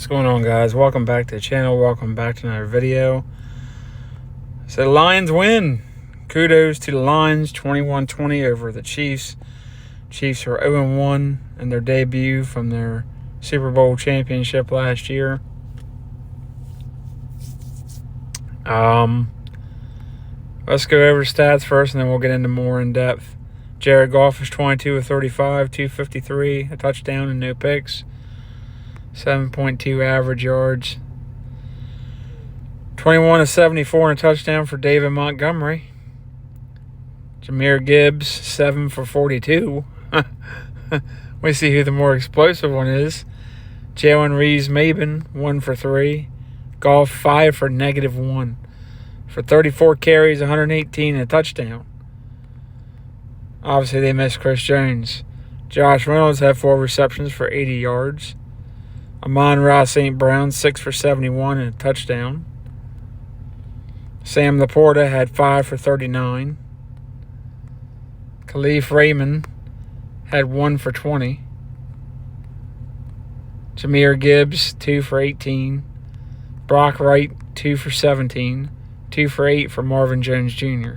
What's going on, guys? Welcome back to the channel. Welcome back to another video. So the Lions win. Kudos to the Lions, 21-20 over the Chiefs. Chiefs are 0-1 in their debut from their Super Bowl championship last year. Let's go over stats first, and then we'll get into more in depth. Jared Goff is 22 of 35, 253, a touchdown and no picks. 7.2 average yards. 21 of 74 and a touchdown for David Montgomery. Jahmyr Gibbs, 7 for 42. We see who the more explosive one is. Jalen Reeves-Maybin, 1 for 3. Goff, 5 for -1. For 34 carries, 118 and a touchdown. Obviously, they missed Chris Jones. Josh Reynolds had 4 receptions for 80 yards. Amon-Ra St. Brown, 6 for 71 and a touchdown. Sam Laporta had 5 for 39. Khalif Raymond had 1 for 20. Jahmyr Gibbs, 2 for 18. Brock Wright, 2 for 17. 2 for 8 for Marvin Jones Jr.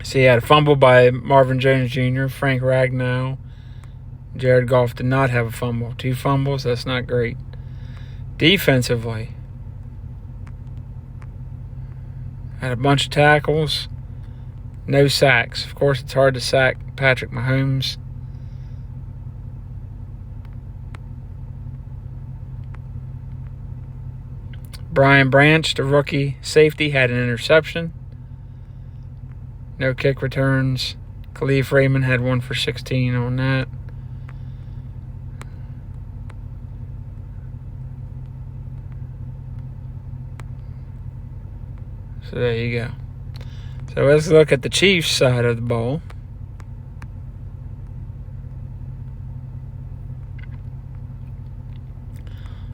So he had a fumble by Marvin Jones Jr., Frank Ragnow. Jared Goff did not have a fumble. 2 fumbles, that's not great. Defensively, had a bunch of tackles, no sacks. Of course, it's hard to sack Patrick Mahomes. Brian Branch, the rookie safety, had an interception. No kick returns. Khalif Raymond had 1 for 16 on that. So there you go. So let's look at the Chiefs side of the ball.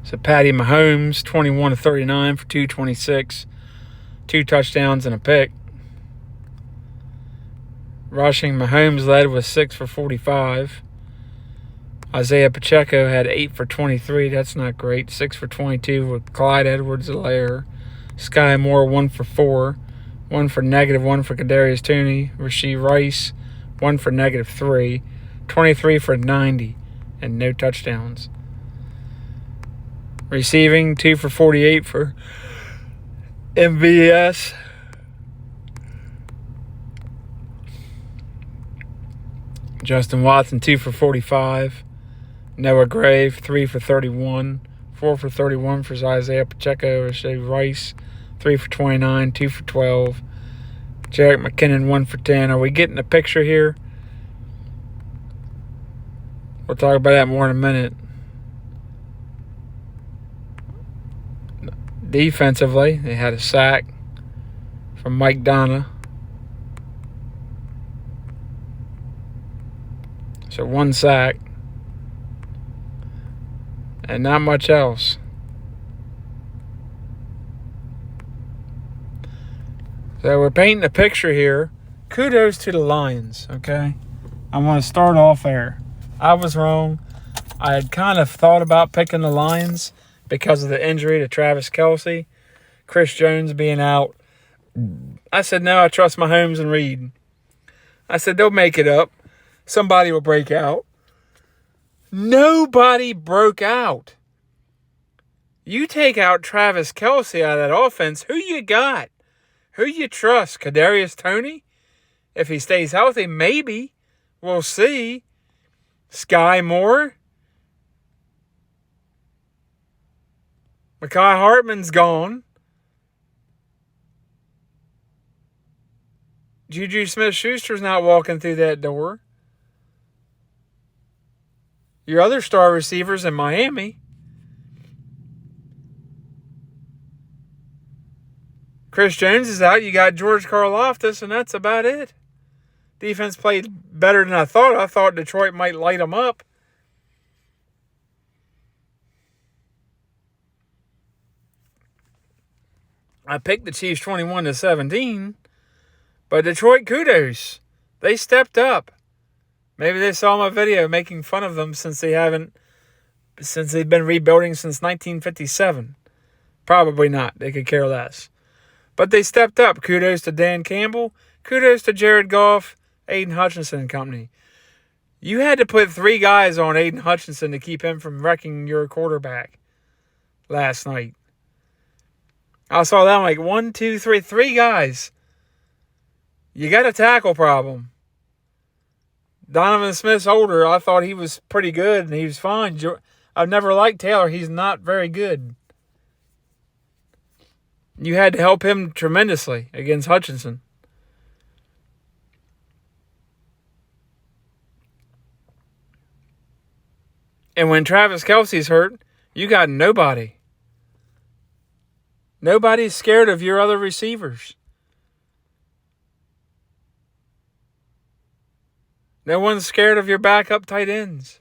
So Patty Mahomes, 21 of 39 for 226, 2 touchdowns and a pick. Rushing, Mahomes led with 6 for 45. Isaiah Pacheco had 8 for 23. That's not great. 6 for 22 with Clyde Edwards-Helaire. Sky Moore, 1 for 4. 1 for -1 for Kadarius Toney. Rashee Rice, 1 for -3. 23 for 90 and no touchdowns. Receiving, 2 for 48 for MVS. Justin Watson, 2 for 45. Noah Gray, 3 for 31. 4 for 31 for Isaiah Pacheco. Rashee Rice, 3 for 29, 2 for 12. Jerick McKinnon, 1 for 10. Are we getting a picture here? We'll talk about that more in a minute. Defensively, they had a sack from Mike Donna. So 1 sack. And not much else. So we're painting a picture here. Kudos to the Lions, okay? I want to start off there. I was wrong. I had kind of thought about picking the Lions because of the injury to Travis Kelce. Chris Jones being out. I said, no, I trust Mahomes and Reed. I said, they'll make it up. Somebody will break out. Nobody broke out. You take out Travis Kelce out of that offense, who you got? Who you trust? Kadarius Toney? If he stays healthy, maybe. We'll see. Sky Moore? Mekhi Hartman's gone. Juju Smith-Schuster's not walking through that door. Your other star receivers in Miami. Chris Jones is out. You got George Karlaftis, and that's about it. Defense played better than I thought. I thought Detroit might light them up. I picked the Chiefs 21-17, but Detroit, kudos. They stepped up. Maybe they saw my video making fun of them since they haven't since they've been rebuilding since 1957? Probably not. They could care less. But they stepped up. Kudos to Dan Campbell. Kudos to Jared Goff, Aiden Hutchinson and company. You had to put 3 guys on Aiden Hutchinson to keep him from wrecking your quarterback last night. I saw that. I'm like, 1, 2, 3, 3 guys. You got a tackle problem. Donovan Smith's older. I thought he was pretty good and he was fine. I've never liked Taylor. He's not very good. You had to help him tremendously against Hutchinson. And when Travis Kelce's hurt, you got nobody. Nobody's scared of your other receivers. No one's scared of your backup tight ends.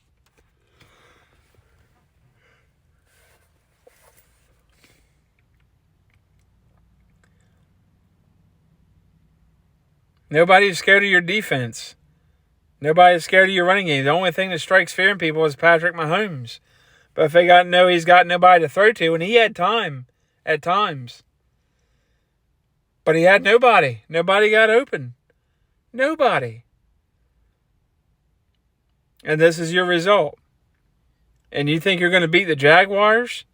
Nobody's scared of your defense. Nobody's scared of your running game. The only thing that strikes fear in people is Patrick Mahomes. But if they he's got nobody to throw to, and he had time at times. But he had nobody. Nobody got open. Nobody. And this is your result. And you think you're going to beat the Jaguars?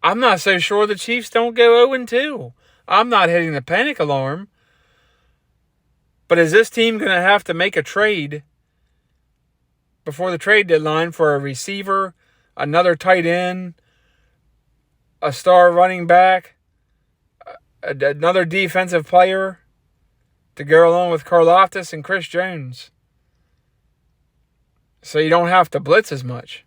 I'm not so sure the Chiefs don't go 0-2. I'm not hitting the panic alarm. But is this team going to have to make a trade before the trade deadline for a receiver, another tight end, a star running back, another defensive player to go along with Karlaftis and Chris Jones? So you don't have to blitz as much.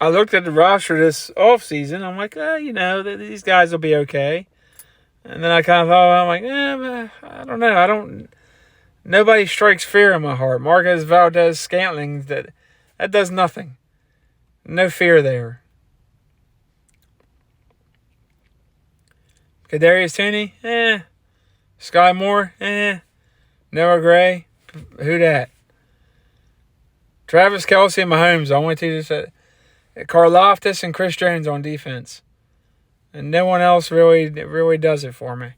I looked at the roster this offseason. I'm like, these guys will be okay. And then I kind of thought, I'm like, I don't know. Nobody strikes fear in my heart. Marquez Valdes-Scantling, that does nothing. No fear there. Kadarius Toney, Sky Moore, Noah Gray, who dat? Travis Kelce and Mahomes, the only two that said. Karlaftis and Chris Jones on defense. And no one else really does it for me.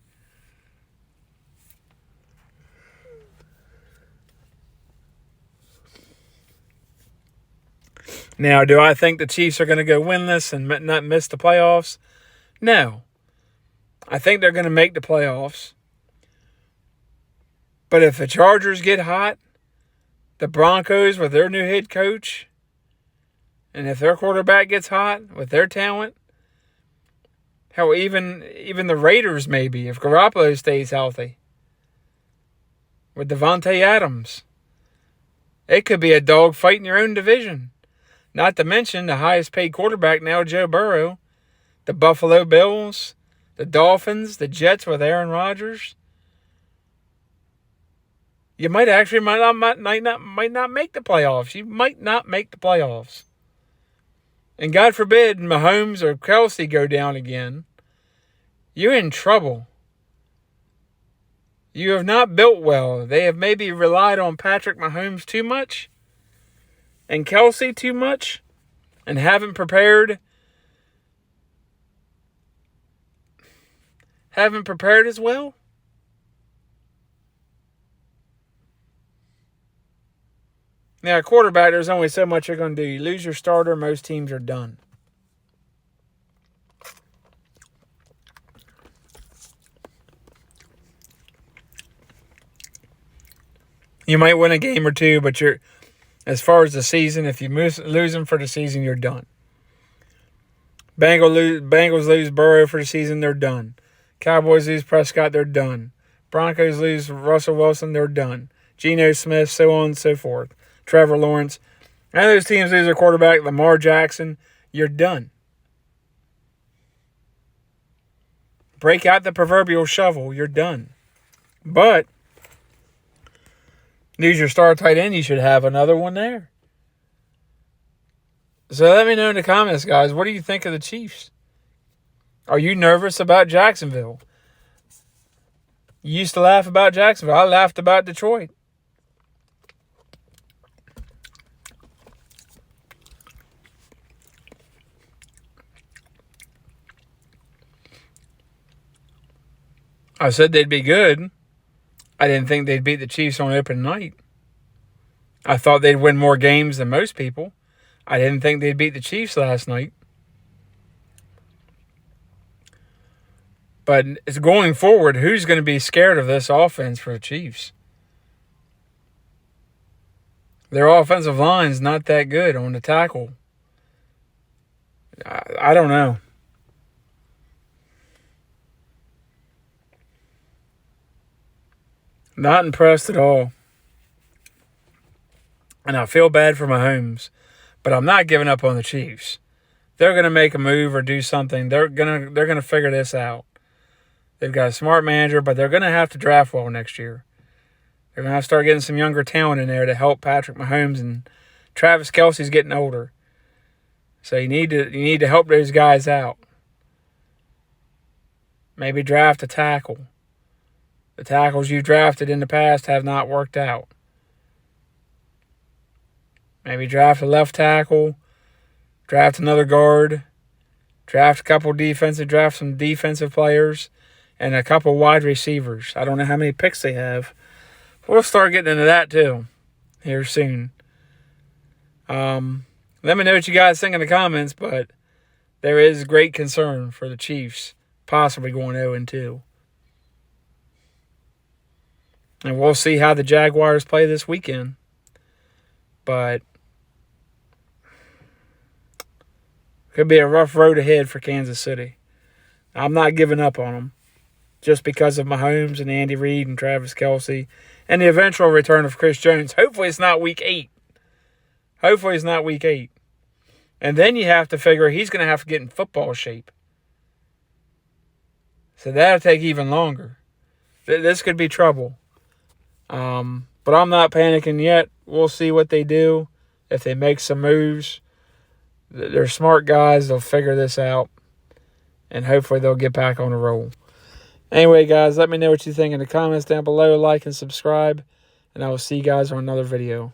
Now, do I think the Chiefs are going to go winless and not miss the playoffs? No. I think they're going to make the playoffs. But if the Chargers get hot, the Broncos with their new head coach, and if their quarterback gets hot with their talent, hell, even the Raiders maybe, if Garoppolo stays healthy, with Devontae Adams, it could be a dogfight in your own division. Not to mention the highest paid quarterback now, Joe Burrow, the Buffalo Bills, the Dolphins, the Jets with Aaron Rodgers. You might not make the playoffs. You might not make the playoffs. And God forbid Mahomes or Kelce go down again. You're in trouble. You have not built well. They have maybe relied on Patrick Mahomes too much and Kelce too much and haven't prepared as well. Now, a quarterback, there's only so much you're going to do. You lose your starter, most teams are done. You might win a game or two, but as far as the season, if you lose them for the season, you're done. Bengals lose Burrow for the season, they're done. Cowboys lose Prescott, they're done. Broncos lose Russell Wilson, they're done. Geno Smith, so on and so forth. Trevor Lawrence. And those teams lose their quarterback, Lamar Jackson, you're done. Break out the proverbial shovel, you're done. But lose your star tight end, you should have another one there. So let me know in the comments, guys, what do you think of the Chiefs? Are you nervous about Jacksonville? You used to laugh about Jacksonville. I laughed about Detroit. I said they'd be good. I didn't think they'd beat the Chiefs on open night. I thought they'd win more games than most people. I didn't think they'd beat the Chiefs last night. But it's going forward, who's going to be scared of this offense for the Chiefs? Their offensive line's not that good on the tackle. I don't know. Not impressed at all. And I feel bad for Mahomes, but I'm not giving up on the Chiefs. They're going to make a move or do something. They're going to figure this out. They've got a smart manager, but they're going to have to draft well next year. They're going to have to start getting some younger talent in there to help Patrick Mahomes, and Travis Kelce's getting older. So you need to help those guys out. Maybe draft a tackle. The tackles you've drafted in the past have not worked out. Maybe draft a left tackle, draft another guard, draft some defensive players, and a couple wide receivers. I don't know how many picks they have. We'll start getting into that too here soon. Let me know what you guys think in the comments, but there is great concern for the Chiefs possibly going 0-2. And we'll see how the Jaguars play this weekend. But could be a rough road ahead for Kansas City. I'm not giving up on them just because of Mahomes and Andy Reid and Travis Kelce and the eventual return of Chris Jones. Hopefully it's not week 8. And then you have to figure he's going to have to get in football shape. So that'll take even longer. This could be trouble. But I'm not panicking yet. We'll see what they do. If they make some moves, they're smart guys. They'll figure this out. And hopefully they'll get back on the roll. Anyway, guys, let me know what you think in the comments down below. Like and subscribe. And I will see you guys on another video.